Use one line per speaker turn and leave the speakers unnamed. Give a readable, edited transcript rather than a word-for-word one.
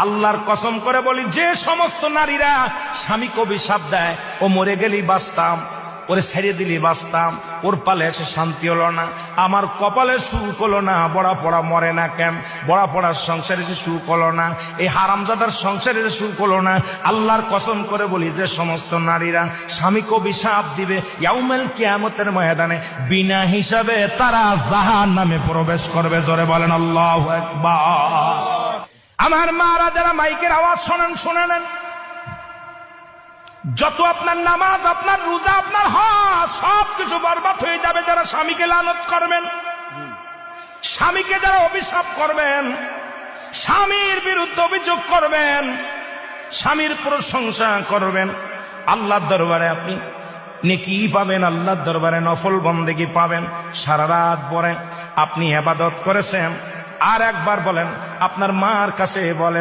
আল্লাহর কসম করে বলি, যে সমস্ত নারীরা স্বামীকে অভিশাপ দেয়, ও মরে গেলেই বাঁচতাম, ওরে ছেড়ে দিলি বাঁচতাম, ওর পালে এসে শান্তি হলো না, আমার কপালে সুখ হলো না, বড়া পড়া মরে না কেন, বড়া পড়ার সংসারে যে সুখ হলো না, এই হারামজাদার সংসারে যে সুখ হলো না, আল্লাহর কসম করে বলি, যে সমস্ত নারীরা স্বামীকে অভিশাপ দিবে, ইয়াউমেল কিয়ামতের ময়দানে বিনা হিসাবে তারা জাহান্নামে প্রবেশ করবে। জোরে বলেন আল্লাহু আকবার। আমার মারা যারা মাইকের আওয়াজ শোনেন, শুনে নেন, যত আপনার নামাজ, আপনার রোজা, আপনার হজ সবকিছু বরবাদ হয়ে যাবে যারা স্বামীকে লানত করবেন, স্বামীকে যারা অভিশাপ করবেন, স্বামীর বিরুদ্ধে অভিযোগ করবেন, স্বামীর প্রশংসা করবেন। আল্লাহর দরবারে আপনি নেকি পাবেন, আল্লাহর দরবারে নফল বন্দেগী পাবেন। সারা রাত পরে আপনি ইবাদত করেছেন, আর একবার বলেন আপনার মার কাছে বলেন,